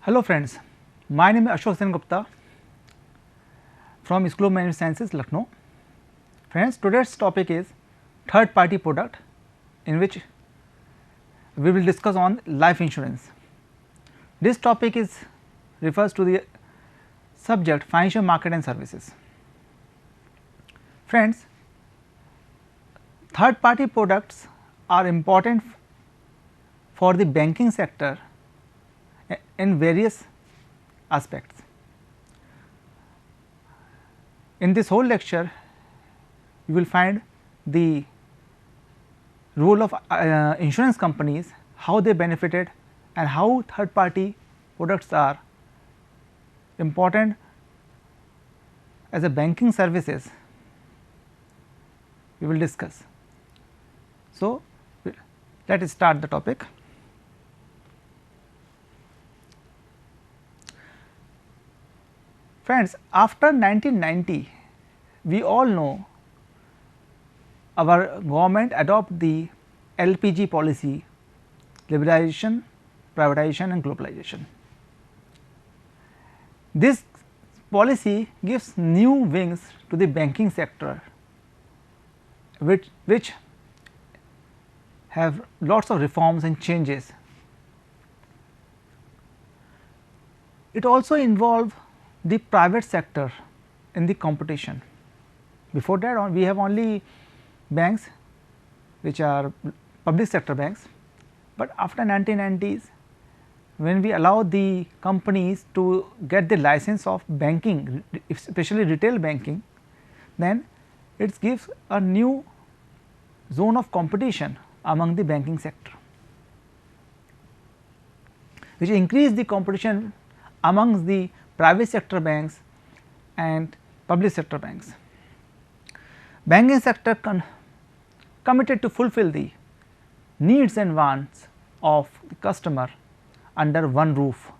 Hello friends, my name is Ashok Sen Gupta from School of Management Sciences, Lucknow. Friends, today's topic is third party product, in which we will discuss on life insurance. This topic refers to the subject financial market and services. Friends, third party products are important for the banking sector in various aspects. In this whole lecture, you will find the role of insurance companies, how they benefited and how third party products are important as a banking services we will discuss. So, let us start the topic. Friends, after 1990, we all know our government adopt the LPG policy, liberalization, privatization and globalization. This policy gives new wings to the banking sector, which have lots of reforms and changes. It also involves the private sector in the competition. Before that we have only banks which are public sector banks, but after 1990s, when we allow the companies to get the license of banking, especially retail banking, then it gives a new zone of competition among the banking sector, which increase the competition amongst the private sector banks and public sector banks. Banking sector committed to fulfill the needs and wants of the customer under one roof.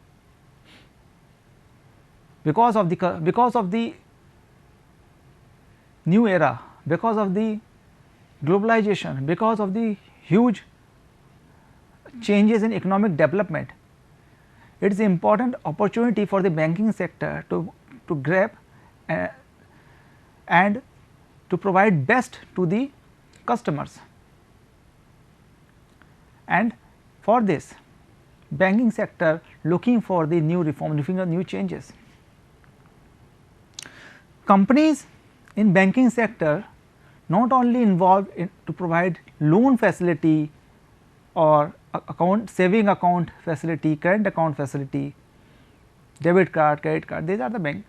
Because of the new era, because of the globalization, because of the huge changes in economic development, it is an important opportunity for the banking sector to grab and to provide best to the customers. And for this, banking sector looking for the new reform, looking for new changes. Companies in banking sector not only involved in to provide loan facility or saving account facility, current account facility, debit card, credit card, these are the bank.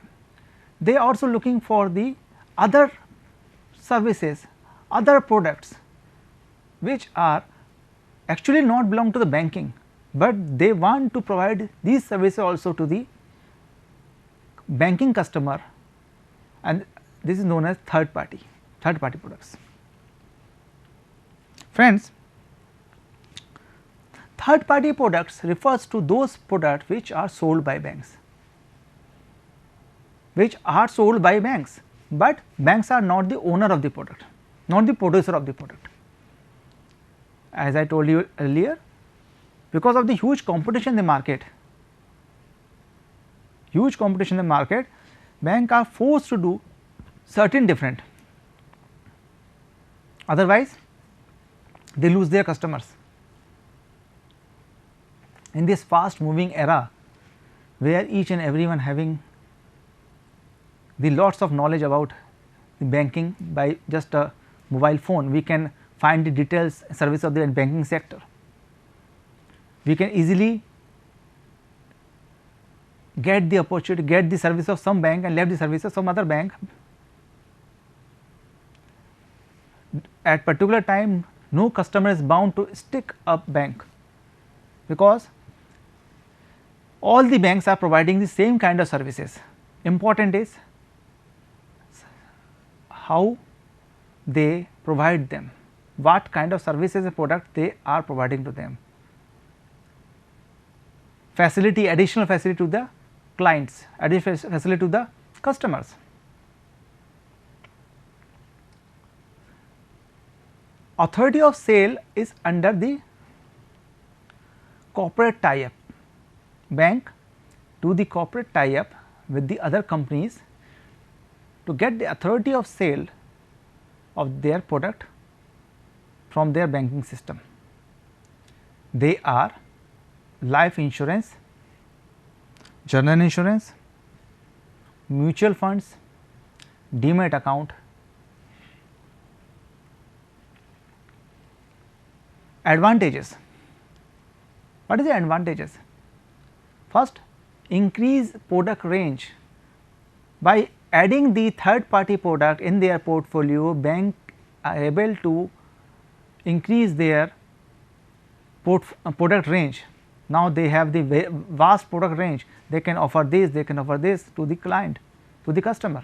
They are also looking for the other services, other products which are actually not belong to the banking, but they want to provide these services also to the banking customer, and this is known as third party products. Friends, third party products refers to those products which are sold by banks, but banks are not the owner of the product, not the producer of the product. As I told you earlier, because of the huge competition in the market, banks are forced to do certain different, otherwise they lose their customers. In this fast moving era, where each and everyone having the lots of knowledge about the banking by just a mobile phone, we can find the details service of the banking sector. We can easily get the opportunity, get the service of some bank and left the service of some other bank. At particular time, no customer is bound to stick a bank, because all the banks are providing the same kind of services. Important is how they provide them, what kind of services and product they are providing to them. Facility, additional facility to the clients, additional facility to the customers. Authority of sale is under the corporate tie-up. Bank do the corporate tie up with the other companies to get the authority of sale of their product from their banking system. They are life insurance, general insurance, mutual funds, demat account. Advantages. What is the advantages? First, increase product range. By adding the third party product in their portfolio, bank are able to increase their product range. Now they have the vast product range, they can offer this, they can offer this to the client, to the customer.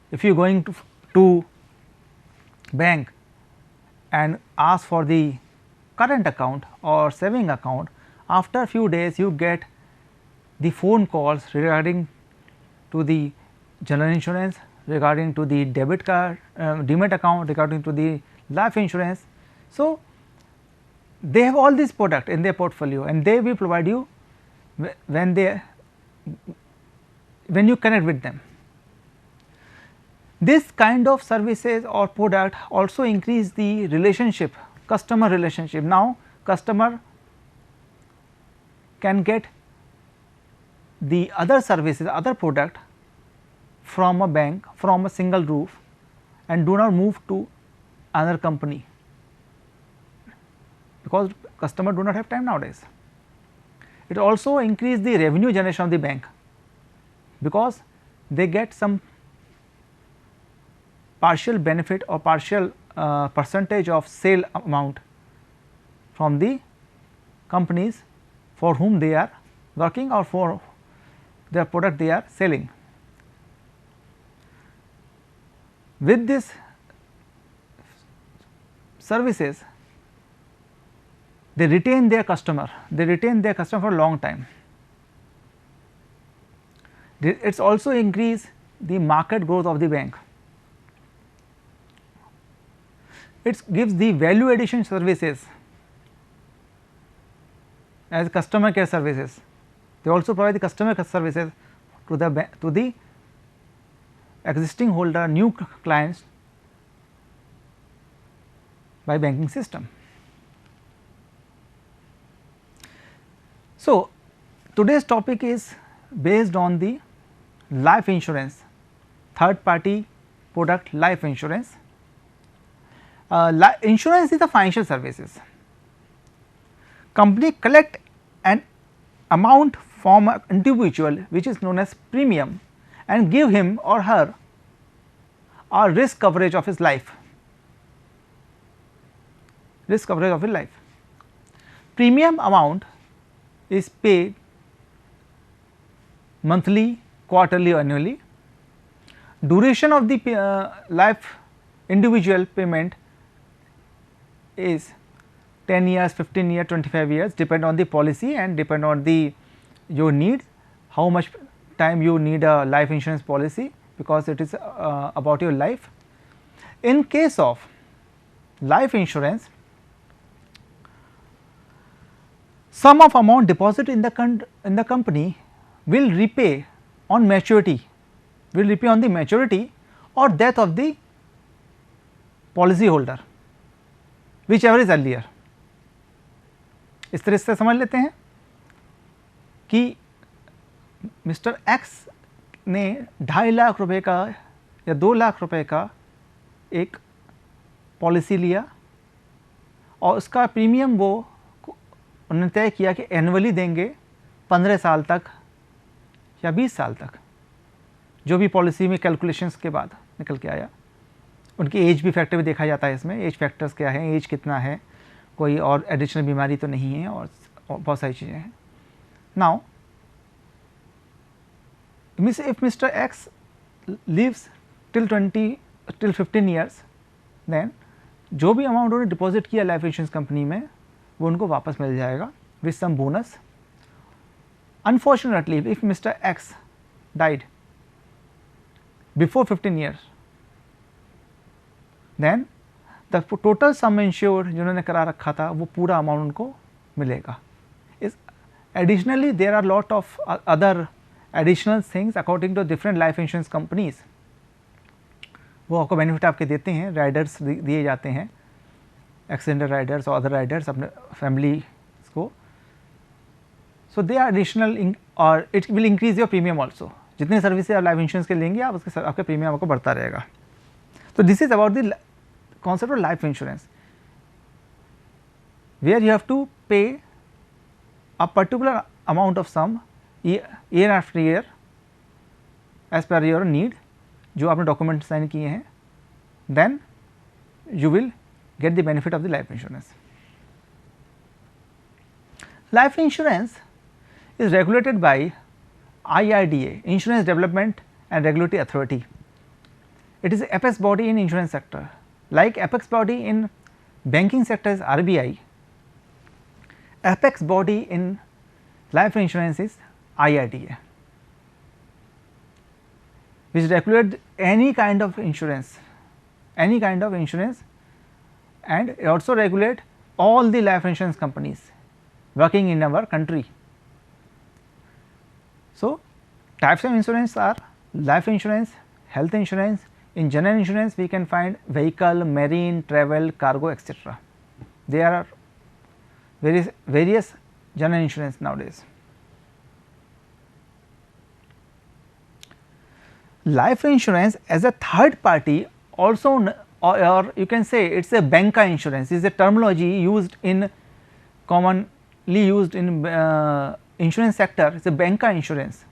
If you are going to bank and ask for the current account or saving account, after few days you get the phone calls regarding to the general insurance, regarding to the debit card, demat account, regarding to the life insurance. So, they have all these product in their portfolio and they will provide you when you connect with them. This kind of services or product also increase the relationship, customer relationship. Now, customer can get the other services, other product from a bank, from a single roof, and do not move to another company, because customer do not have time nowadays. It also increase the revenue generation of the bank, because they get some partial benefit or partial percentage of sale amount from the companies for whom they are working or for their product they are selling. With this services, they retain their customer, for a long time. It is also increase the market growth of the bank. It gives the value addition services as customer care services. They also provide the customer care services to the existing holder, new clients by banking system. So, today's topic is based on the life insurance, third party product life insurance. Insurance is the financial services. Company collect an amount from an individual which is known as premium and give him or her a risk coverage of his life, Premium amount is paid monthly, quarterly or annually. Duration of the life individual payment is 10 years, 15 years, 25 years, depend on the policy and depend on the your need, how much time you need a life insurance policy, because it is about your life. In case of life insurance, sum of amount deposited in the company will repay on maturity, or death of the policy holder, whichever is earlier. इस तरह से समझ लेते हैं कि mister x ने 2.5 लाख रुपए का या 2 लाख रुपए का एक पॉलिसी लिया और उसका प्रीमियम वो उन्होंने तय किया कि एनुअली देंगे 15 साल तक या 20 साल तक, जो भी पॉलिसी में कैलकुलेशंस के बाद निकल के आया। उनकी एज भी फैक्टर भी देखा जाता है इसमें, एज फैक्टर्स क्या है, एज कितना है, कोई और एडिशनल बीमारी तो नहीं है और बहुत सारी चीज़ें हैं। Now if mister X lives till 15 years, then जो भी अमाउंट उन्होंने डिपॉजिट किया लाइफ इंश्योरेंस कंपनी में वो उनको वापस मिल जाएगा with some bonus. Unfortunately if mister X died before 15 years, then the total sum insured जिन्होंने करा रखा था वो पूरा अमाउंट उनको मिलेगा। Additionally, there are lot of other additional things according to different life insurance companies. वो आपको बेनिफिट आपके देते हैं, राइडर्स दिए जाते हैं, एक्सीडेंटल राइडर्स और अदर राइडर्स अपने फैमिली को. सो दे आर एडिशनल और it will increase your premium also. जितने सर्विसेज आप लाइफ इंश्योरेंस के लेंगे आप उसके आपका प्रीमियम आपको बढ़ता रहेगा. तो this is about the concept of life insurance, where you have to pay a particular amount of sum year after year as per your need, जो आपने डॉक्यूमेंट साइन किए हैं, then you will get the benefit of the life insurance. Life insurance is regulated by IRDA, Insurance Development and Regulatory Authority. It is apex body in insurance sector. Like apex body in banking sector is RBI, apex body in life insurance is IRDA, which regulate any kind of insurance, and it also regulate all the life insurance companies working in our country. So, types of insurance are life insurance, health insurance. In general insurance we can find vehicle, marine, travel, cargo, etc. There are various general insurance nowadays. Life insurance as a third party also, or you can say it is a banca insurance, is a terminology used in commonly used in insurance sector. It is a banca insurance.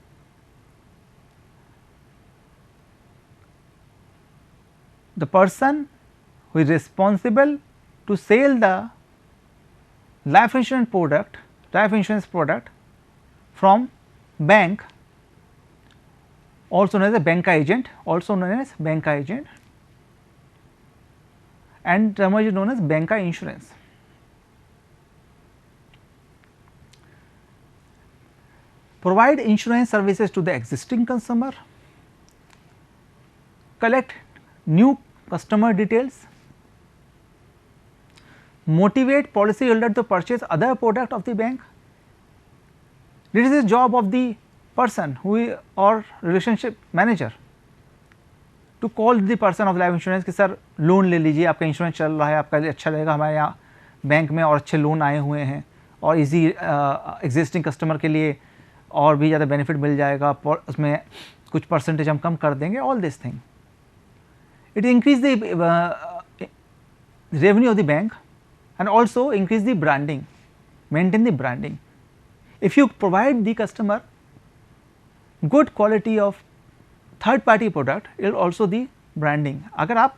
The person who is responsible to sell the life insurance product from bank, also known as a banca agent, and terminology known as banca insurance. Provide insurance services to the existing customer, collect new customer details, motivate policyholder to purchase other product of the bank. This is the job of the person who or relationship manager to call the person of life insurance कि sir loan ले लीजिए, आपका insurance चल रहा है, आपका अच्छा रहेगा, हमारे यहाँ बैंक में और अच्छे लोन आए हुए हैं और इजी एग्जिस्टिंग कस्टमर के लिए और भी ज़्यादा बेनिफिट मिल जाएगा, उसमें कुछ परसेंटेज हम कम कर देंगे. All this thing it increase the revenue of the bank and also increase the branding, maintain the branding. If you provide the customer good quality of third party product, it will also the branding. अगर आप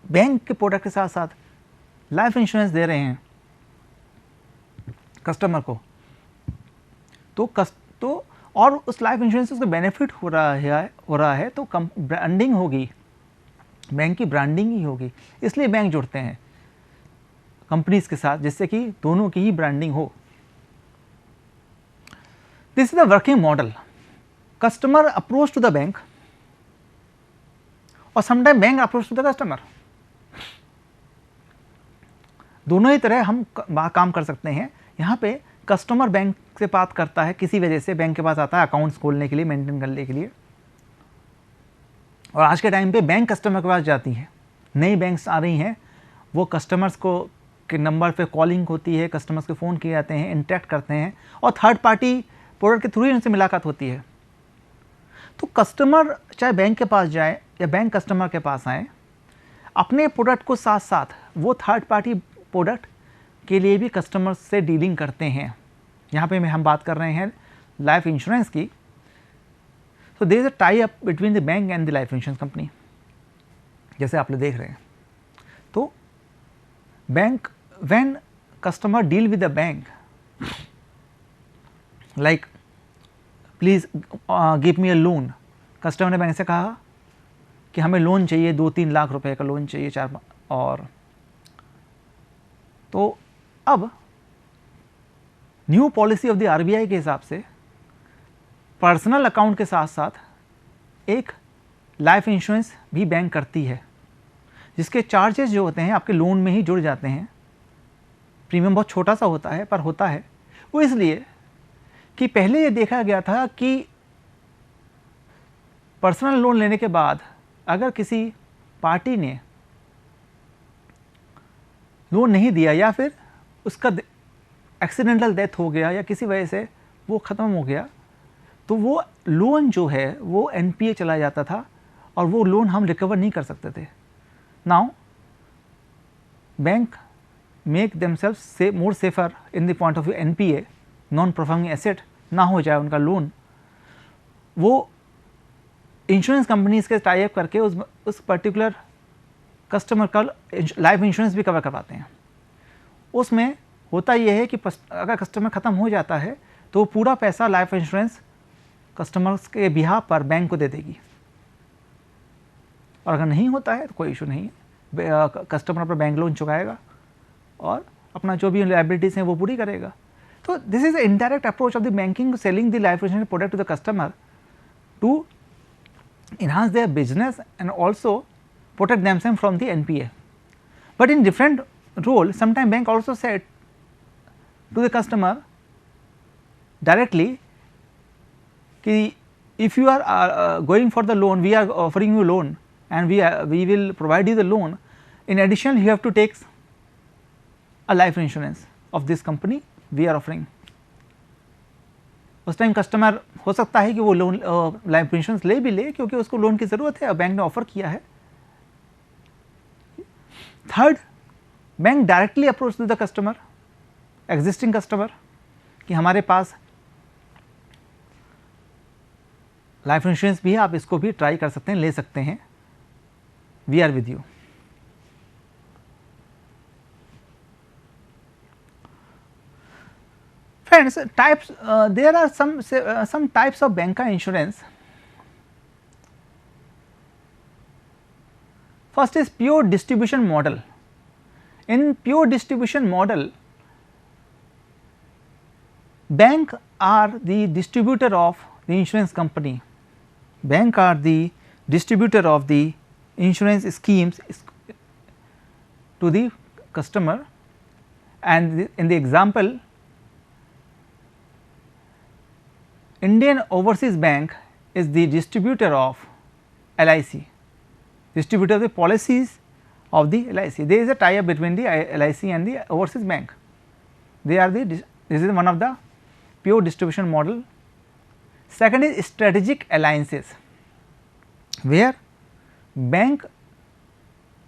bank के product के साथ साथ life insurance दे रहे हैं customer को, तो और उस लाइफ इंश्योरेंस से उसको बेनिफिट हो रहा है तो ब्रांडिंग होगी, बैंक की ब्रांडिंग ही होगी. इसलिए बैंक जुड़ते हैं कंपनीज के साथ जिससे कि दोनों की ही ब्रांडिंग हो. This is the working model. Customer approach to the bank और sometime bank approach to the customer. दोनों ही तरह हम काम कर सकते हैं. यहाँ पे कस्टमर बैंक से बात करता है, किसी वजह से बैंक के पास आता है अकाउंट्स खोलने के लिए, मेंटेन करने के लिए, और आज के टाइम पे बैंक कस्टमर के पास जाती है. नई बैंक्स आ रही हैं, वो कस्टमर्स को के नंबर पे कॉलिंग होती है, कस्टमर्स के फ़ोन किए जाते हैं, इंटरेक्ट करते हैं और थर्ड पार्टी प्रोडक्ट के थ्रू ही उनसे मुलाकात होती है. तो कस्टमर चाहे बैंक के पास जाए या बैंक कस्टमर के पास आए, अपने प्रोडक्ट को साथ साथ वो थर्ड पार्टी प्रोडक्ट के लिए भी कस्टमर से डीलिंग करते हैं. यहाँ पे हम बात कर रहे हैं लाइफ इंश्योरेंस की. So there is a tie up between the bank and the life insurance company, जैसे आप लोग देख रहे हैं. तो bank when customer deal with the bank like please give me a loan, customer ने बैंक से कहा कि हमें लोन चाहिए, 2-3 लाख रुपए का लोन चाहिए, 4, और तो अब new policy of the RBI के हिसाब से पर्सनल अकाउंट के साथ साथ एक लाइफ इंश्योरेंस भी बैंक करती है, जिसके चार्जेस जो होते हैं आपके लोन में ही जुड़ जाते हैं. प्रीमियम बहुत छोटा सा होता है पर होता है. वो इसलिए कि पहले ये देखा गया था कि पर्सनल लोन लेने के बाद अगर किसी पार्टी ने लोन नहीं दिया या फिर उसका एक्सीडेंटल डेथ हो गया या किसी वजह से वो ख़त्म हो गया, तो वो लोन जो है वो एनपीए चला जाता था और वो लोन हम रिकवर नहीं कर सकते थे। नाउ बैंक मेक देमसेल्फ से more safer in the point of view NPA, non performing asset ना हो जाए उनका लोन, वो इंश्योरेंस कंपनीज के टाई अप करके उस पर्टिकुलर कस्टमर का लाइफ इंश्योरेंस भी कवर करवाते हैं। उसमें होता यह है कि अगर कस्टमर ख़त्म हो जाता है तो पूरा पैसा लाइफ इंश्योरेंस कस्टमर्स के बिहाफ पर बैंक को दे देगी, और अगर नहीं होता है तो कोई इशू नहीं है, कस्टमर अपना बैंक लोन चुकाएगा और अपना जो भी लाइबिलिटीज़ हैं वो पूरी करेगा। तो this is the indirect approach of the banking selling the life insurance product to the customer to enhance their business and also protect themselves from the NPA. But in different role, sometimes bank also said to the customer directly कि if you are going for the loan, we are offering you loan and we will provide you the loan. In addition, you have to take a life insurance of this company we are offering. उस time customer हो सकता है कि वो loan life insurance ले भी ले क्योंकि उसको लोन की ज़रूरत है और बैंक ने ऑफर किया है। Third, bank directly approach to the customer, existing customer, कि हमारे पास लाइफ इंश्योरेंस भी है, आप इसको भी ट्राई कर सकते हैं, ले सकते हैं, we are with you. Friends, types there are some types of banca insurance. First is pure distribution model. In pure distribution model, bank are the distributor of the insurance company. Bank are the distributor of the insurance schemes to the customer, and in the example, Indian Overseas Bank is the distributor of LIC, distributor of the policies of the LIC. There is a tie up between the LIC and the Overseas Bank. They are the, this is one of the pure distribution model. Second is strategic alliances, where bank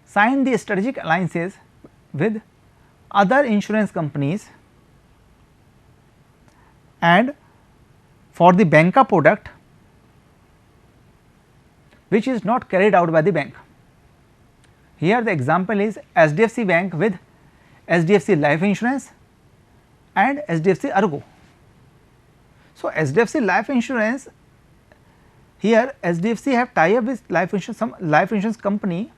sign the strategic alliances with other insurance companies, and for the banca product which is not carried out by the bank. Here the example is HDFC Bank with HDFC Life Insurance and HDFC Ergo. So, HDFC Life Insurance, here HDFC have tie up with life insurance, some life insurance company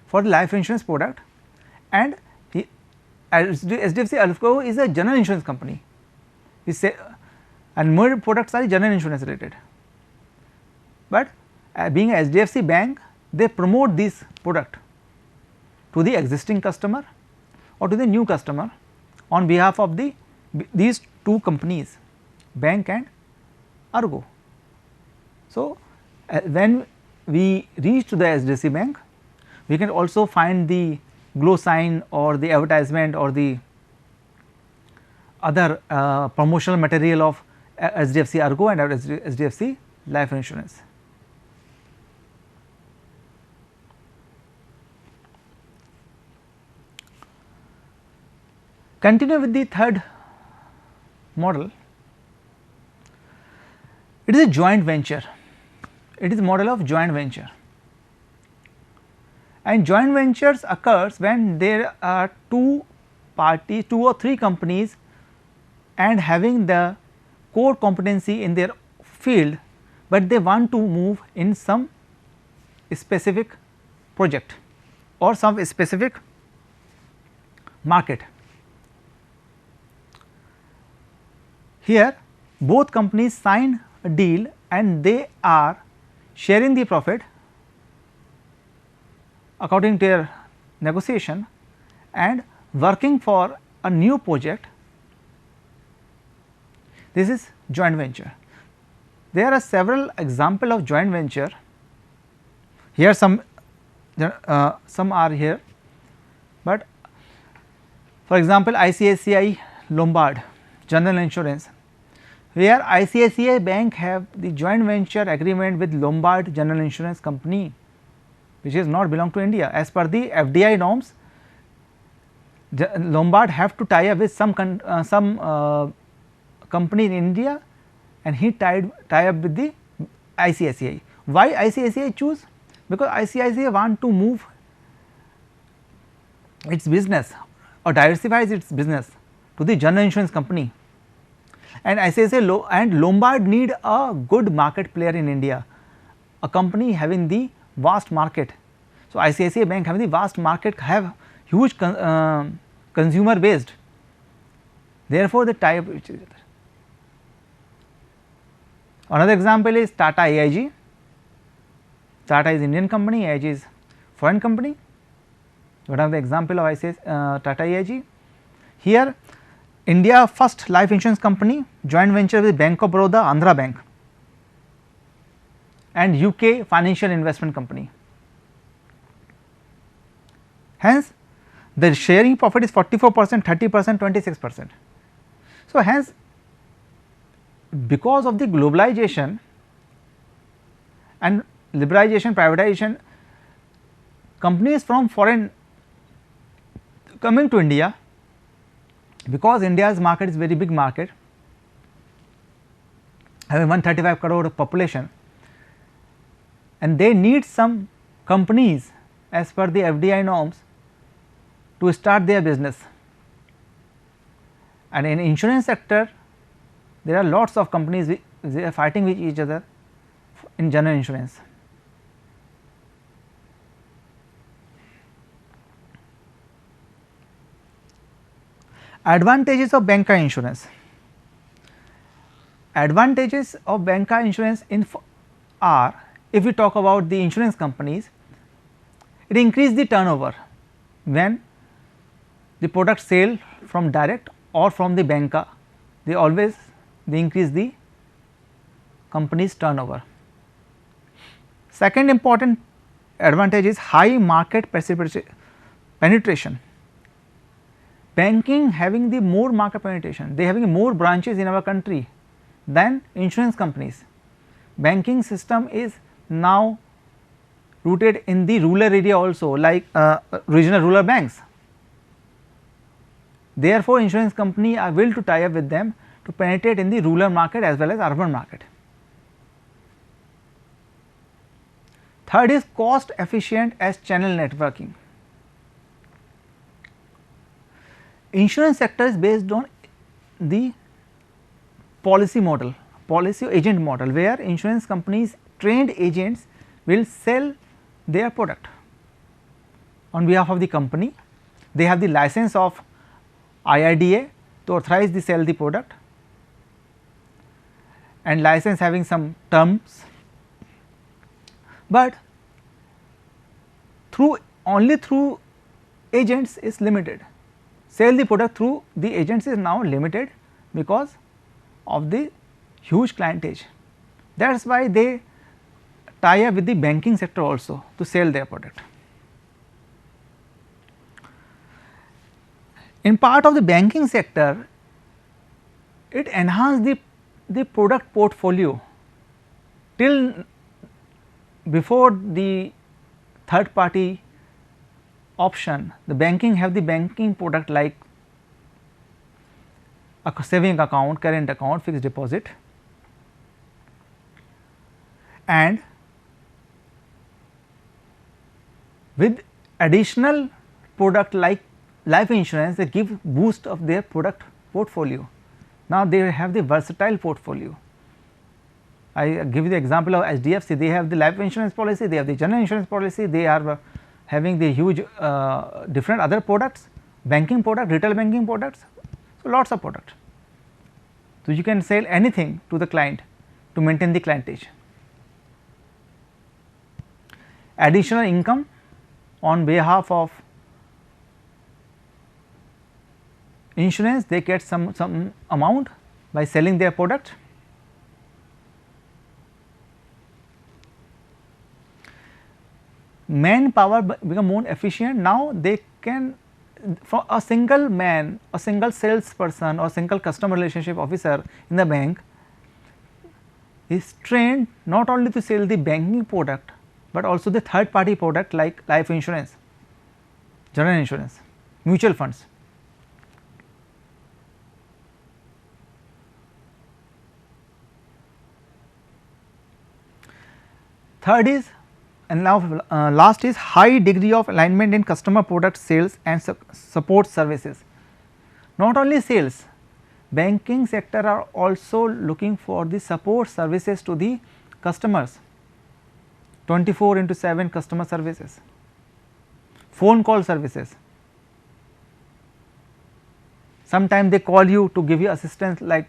for the life insurance product, and HDFC Ergo is a general insurance company. We say, and more products are general insurance related, but being a HDFC bank, they promote this product to the existing customer or to the new customer on behalf of these two companies, bank and Ergo. So, when we reach to the HDFC bank, we can also find the glow sign or the advertisement or the other promotional material of HDFC Ergo and HDFC Life Insurance. Continue with the third model. It is a joint venture. It is a model of joint venture, and joint ventures occurs when there are two parties, two or three companies, and having the core competency in their field, but they want to move in some specific project or some specific market. Here both companies sign a deal and they are sharing the profit according to their negotiation and working for a new project This is joint venture. There are several examples of joint venture. Here some are here, but for example, ICICI Lombard General Insurance, where ICICI Bank have the joint venture agreement with Lombard General Insurance Company, which is not belong to India. As per the FDI norms, Lombard have to tie up with some company in India, and he tie up with the ICICI. Why ICICI choose? Because ICICI want to move its business or diversifies its business to the general insurance company, and ICICI and Lombard need a good market player in India, a company having the vast market. So, ICICI Bank having the vast market, have huge consumer based, therefore, they tie up with each other. Another example is Tata AIG. Tata is Indian company, AIG is foreign company. What are the example of Tata AIG? Here India first life insurance company, joint venture with Bank of Baroda, Andhra Bank, and UK financial investment company. Hence, the sharing profit is 44%, 30%, 26%. So, hence because of the globalization and liberalization, privatization, companies from foreign coming to India, because India's market is very big market, having 135 crore of population, and they need some companies as per the FDI norms to start their business. And in insurance sector, there are lots of companies they are fighting with each other in general insurance. Advantages of banca insurance. Advantages of banca insurance are, if we talk about the insurance companies, it increase the turnover when the product sale from direct or from the banca, they increase the company's turnover. Second important advantage is high market penetration. Banking having the more market penetration, they having more branches in our country than insurance companies. Banking system is now rooted in the rural area also, like regional rural banks. Therefore, insurance company are will to tie up with them to penetrate in the rural market as well as urban market. Third is cost efficient as channel networking. Insurance sector is based on the policy model, policy agent model, where insurance companies trained agents will sell their product on behalf of the company. They have the license of IRDA to authorize the sell the product, and license having some terms, but only through agents is limited. Sell the product through the agents is now limited because of the huge clientage. That is why they tie up with the banking sector also to sell their product. In part of the banking sector, it enhanced the product portfolio. Till before the third party option, the banking have the banking product like a saving account, current account, fixed deposit, and with additional product like life insurance, they give boost of their product portfolio. Now they have the versatile portfolio. I give you the example of HDFC, they have the life insurance policy, they have the general insurance policy, they are having the huge different other products, banking product, retail banking products, so lots of product. So you can sell anything to the client to maintain the clientage. Additional income on behalf of insurance, they get some amount by selling their product. Manpower become more efficient. Now they can, for a single man, a single salesperson or single customer relationship officer in the bank is trained not only to sell the banking product, but also the third party product like life insurance, general insurance, mutual funds. Third is, and now last is high degree of alignment in customer product sales and support services. Not only sales, banking sector are also looking for the support services to the customers, 24/7 customer services, phone call services. Sometimes they call you to give you assistance like,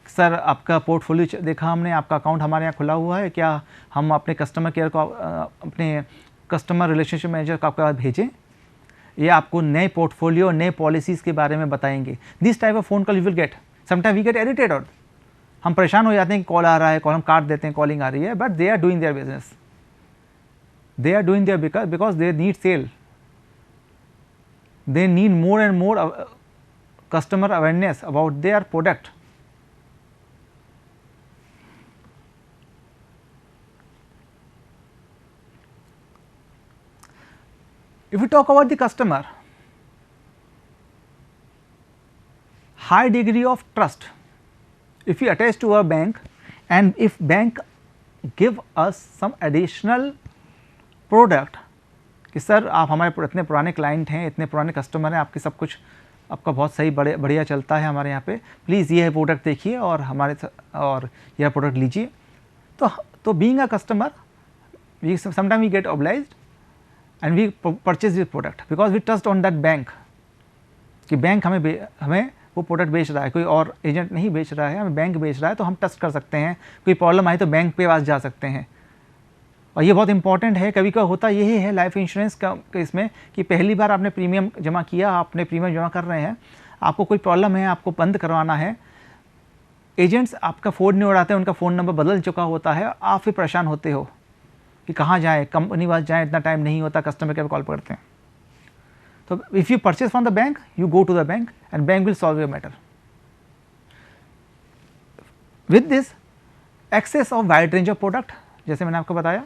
sir आपका portfolio देखा हमने, आपका account हमारे यहाँ खुला हुआ है, क्या हम अपने कस्टमर केयर को अपने कस्टमर रिलेशनशिप मैनेजर को आपके पास भेजें, ये आपको नए पोर्टफोलियो नए पॉलिसीज़ के बारे में बताएंगे. This type of phone call you will get. Sometime we get irritated, और हम परेशान हो जाते हैं कि कॉल आ रहा है, कॉल हम काट देते हैं, कॉलिंग आ रही है, but they are doing their business, they are doing their because they need sale, they need more and more customer awareness about their product. If we talk about the customer, high degree of trust. If we attach to a bank and if bank give us some additional product कि sir आप हमारे इतने पुराने client हैं, इतने पुराने customer हैं, आपके सब कुछ आपका बहुत सही बढ़िया चलता है हमारे यहाँ पे, प्लीज़ ये प्रोडक्ट देखिए और यह प्रोडक्ट लीजिए. तो being a customer we sometime we get obliged and we purchase this product because we trust on that bank कि बैंक हमें वो प्रोडक्ट बेच रहा है, कोई और एजेंट नहीं बेच रहा है, हमें बैंक बेच रहा है, तो हम ट्रस्ट कर सकते हैं. कोई प्रॉब्लम आई तो बैंक पे पास जा सकते हैं. और ये बहुत इंपॉर्टेंट है. कभी कभी होता यही है लाइफ इंश्योरेंस का इसमें कि पहली बार आपने प्रीमियम जमा किया, आपने प्रीमियम जमा कर रहे हैं, आपको कोई प्रॉब्लम है, आपको बंद करवाना है, एजेंट्स आपका फ़ोन नहीं उड़ाते, उनका फ़ोन नंबर बदल चुका होता है, आप फिर परेशान होते हो कि कहाँ जाएँ, कंपनी पास जाएँ, इतना टाइम नहीं होता, कस्टमर केयर कॉल करते हैं. तो if you purchase from the bank, you go to the bank and bank will solve your matter. With this access of wide range of product, जैसे मैंने आपको बताया,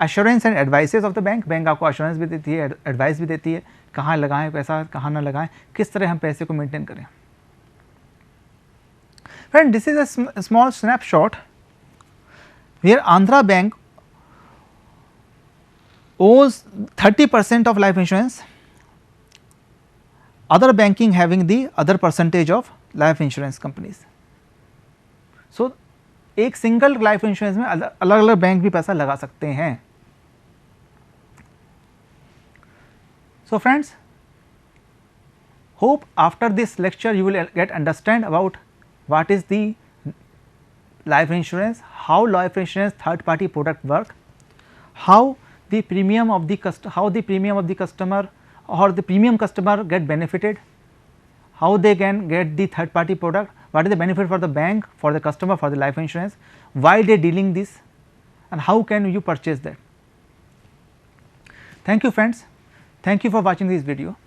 assurance and advices of the bank. Bank आपको एश्योरेंस भी देती है, advice भी देती है, कहाँ लगाएं पैसा, कहाँ ना लगाएं, किस तरह हम पैसे को मेंटेन करें. Friend, this is a small snapshot where Andhra Bank owes 30% of life insurance, other banking having the other percentage of life insurance companies. So एक सिंगल लाइफ इंश्योरेंस में अलग अलग बैंक भी पैसा लगा सकते हैं. So friends, hope after this lecture you will get understand about what is the life insurance, how life insurance third party product work, how the premium of the customer or the premium customer get benefited, how they can get the third party product, what is the benefit for the bank, for the customer, for the life insurance, why they dealing this, and how can you purchase that. Thank you friends, thank you for watching this video.